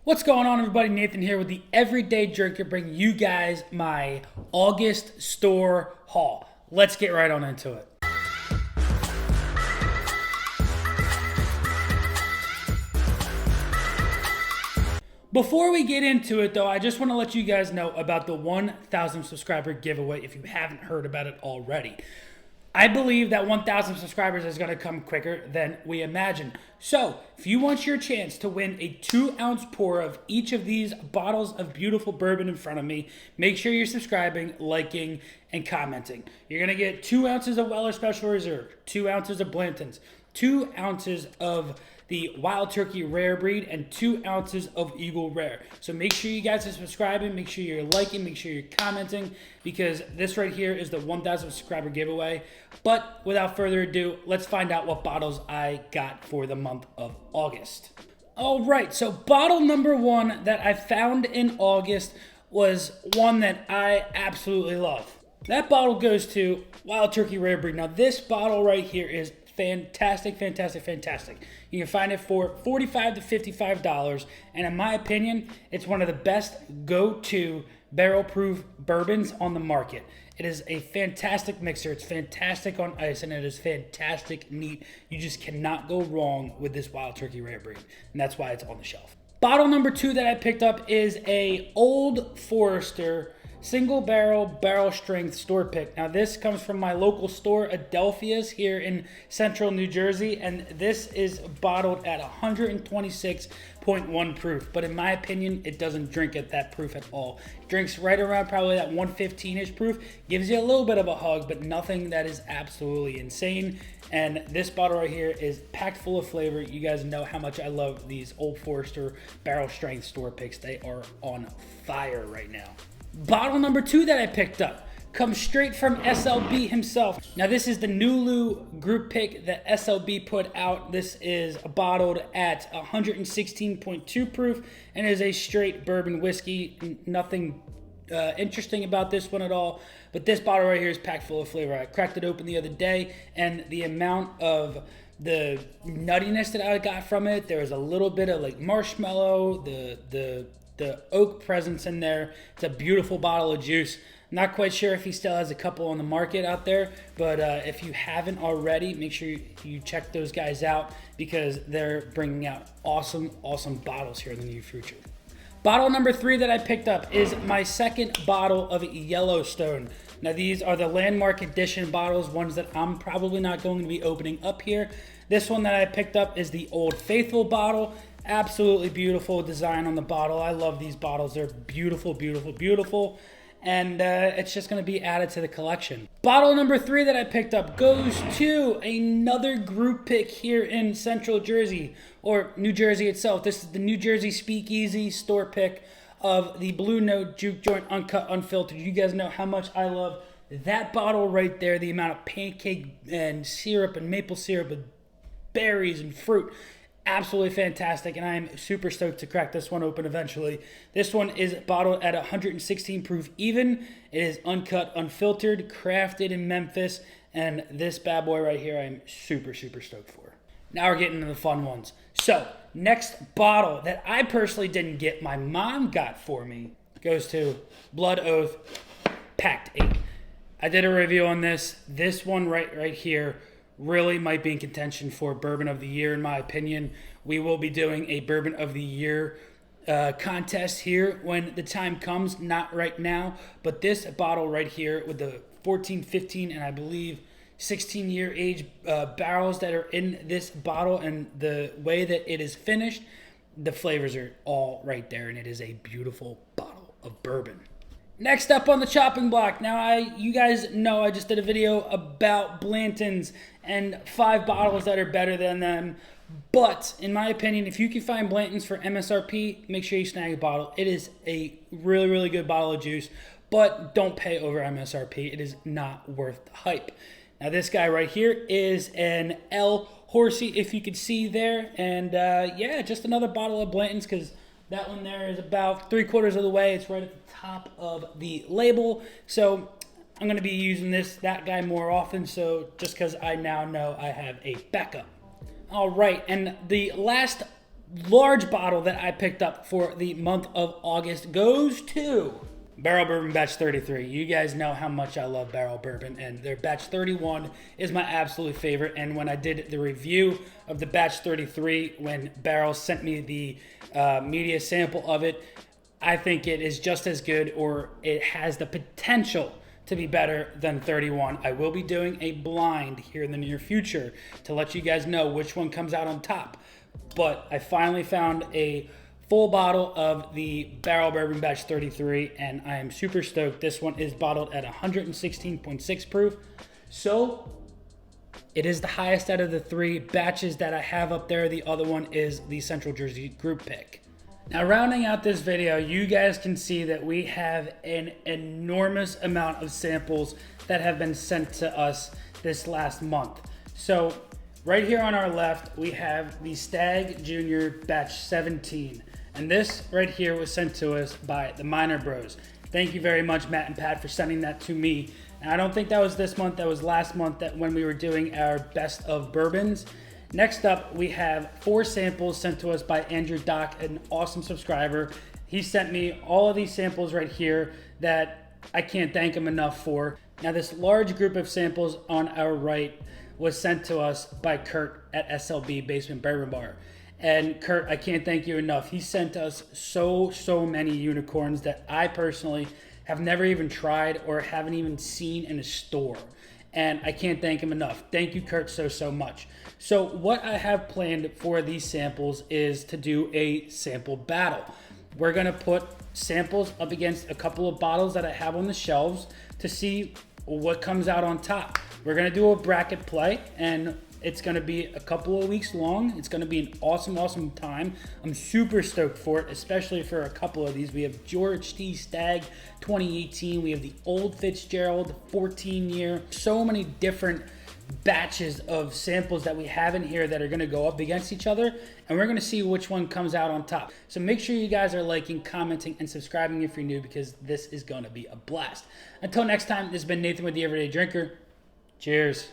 What's going on, everybody? Nathan here with the Everyday Drinker, bringing you guys my August store haul. Let's get right on into it. Before we get into it, though, I just want to let you guys know about the 1,000 subscriber giveaway if you haven't heard about it already. I believe that 1,000 subscribers is going to come quicker than we imagined. So, if you want your chance to win a 2-ounce pour of each of these bottles of beautiful bourbon in front of me, make sure you're subscribing, liking, and commenting. You're going to get 2 ounces of Weller Special Reserve, 2 ounces of Blanton's, 2 ounces of the Wild Turkey Rare Breed, and 2 ounces of Eagle Rare. So make sure you guys are subscribing, make sure you're liking, make sure you're commenting, because this right here is the 1,000 subscriber giveaway. But without further ado, let's find out what bottles I got for the month of August. All right, so bottle number one that I found in August was one that I absolutely love. That bottle goes to Wild Turkey Rare Breed. Now this bottle right here is fantastic. You can find it for $45 to $55, and in my opinion, it's one of the best go-to barrel-proof bourbons on the market. It is a fantastic mixer. It's fantastic on ice, and it is fantastic neat. You just cannot go wrong with this Wild Turkey Rare Breed, and that's why it's on the shelf. Bottle number two that I picked up is a Old Forester single barrel strength store pick. Now this comes from my local store, Adelphia's, here in central New Jersey, and this is bottled at 126.1 proof. But in my opinion, it doesn't drink at that proof at all. It drinks right around probably that 115-ish proof. Gives you a little bit of a hug, but nothing that is absolutely insane. And this bottle right here is packed full of flavor. You guys know how much I love these Old Forester barrel strength store picks. They are on fire right now. Bottle number two that I picked up comes straight from SLB himself. Now this is the Nulu group pick that SLB put out. This is bottled at 116.2 proof and is a straight bourbon whiskey. Nothing interesting about this one at all, but this bottle right here is packed full of flavor. I cracked it open the other day, and the amount of the nuttiness that I got from it, there was a little bit of like marshmallow, the oak presence in there. It's a beautiful bottle of juice. Not quite sure if he still has a couple on the market out there, but if you haven't already, make sure you check those guys out, because they're bringing out awesome bottles here in the near future. Bottle number three that I picked up is my second bottle of Yellowstone. Now these are the Landmark Edition bottles, ones that I'm probably not going to be opening up here. This one that I picked up is the Old Faithful bottle. Absolutely beautiful design on the bottle. I love these bottles. They're beautiful. And it's just going to be added to the collection. Bottle number three that I picked up goes to another group pick here in Central Jersey, or New Jersey itself. This is the New Jersey Speakeasy store pick of the Blue Note Juke Joint Uncut Unfiltered. You guys know how much I love that bottle right there. The amount of pancake and syrup and maple syrup with berries and fruit. Absolutely fantastic, and I am super stoked to crack this one open eventually. This one is bottled at 116 proof even. It is uncut, unfiltered, crafted in Memphis, and this bad boy right here I'm super stoked for. Now we're getting into the fun ones. So, next bottle that I personally didn't get, my mom got for me, goes to Blood Oath Packed 8. I did a review on this. This one right here really might be in contention for Bourbon of the Year, in my opinion. We will be doing a Bourbon of the Year contest here when the time comes, not right now. But this bottle right here with the 14, 15, and I believe 16-year age barrels that are in this bottle, and the way that it is finished, the flavors are all right there, and it is a beautiful bottle of bourbon. Next up on the chopping block. Now, you guys know I just did a video about Blanton's and 5 bottles that are better than them. But, in my opinion, if you can find Blanton's for MSRP, make sure you snag a bottle. It is a really good bottle of juice, but don't pay over MSRP. It is not worth the hype. Now, this guy right here is an L Horsey, if you can see there. And, yeah, just another bottle of Blanton's, because that one there is about 3/4 of the way. It's right at the top of the label. So I'm going to be using that guy more often. So just because I now know I have a backup. All right, and the last large bottle that I picked up for the month of August goes to Barrel Bourbon Batch 33. You guys know how much I love Barrel Bourbon, and their Batch 31 is my absolute favorite. And when I did the review of the Batch 33, when Barrel sent me the media sample of it, I think it is just as good, or it has the potential to be better than 31. I will be doing a blind here in the near future to let you guys know which one comes out on top. But I finally found a full bottle of the Barrel Bourbon Batch 33, and I am super stoked. This one is bottled at 116.6 proof. So it is the highest out of the 3 batches that I have up there. The other one is the Central Jersey Group Pick. Now, rounding out this video, you guys can see that we have an enormous amount of samples that have been sent to us this last month. So right here on our left, we have the Stag Junior Batch 17. And this right here was sent to us by the Minor Bros. Thank you very much, Matt and Pat, for sending that to me. And I don't think that was this month, that was last month, that when we were doing our best of bourbons. Next up, we have 4 samples sent to us by Andrew Dock, an awesome subscriber. He sent me all of these samples right here that I can't thank him enough for. Now, this large group of samples on our right was sent to us by Kurt at SLB Basement Bourbon Bar. And Kurt, I can't thank you enough. He sent us so many unicorns that I personally have never even tried or haven't even seen in a store. And I can't thank him enough. Thank you, Kurt, so much. So what I have planned for these samples is to do a sample battle. We're gonna put samples up against a couple of bottles that I have on the shelves to see what comes out on top. We're gonna do a bracket play, and it's gonna be a couple of weeks long. It's gonna be an awesome time. I'm super stoked for it, especially for a couple of these. We have George T. Stagg 2018. We have the Old Fitzgerald 14-year. So many different batches of samples that we have in here that are gonna go up against each other, and we're gonna see which one comes out on top. So make sure you guys are liking, commenting, and subscribing if you're new, because this is gonna be a blast. Until next time, this has been Nathan with the Everyday Drinker. Cheers.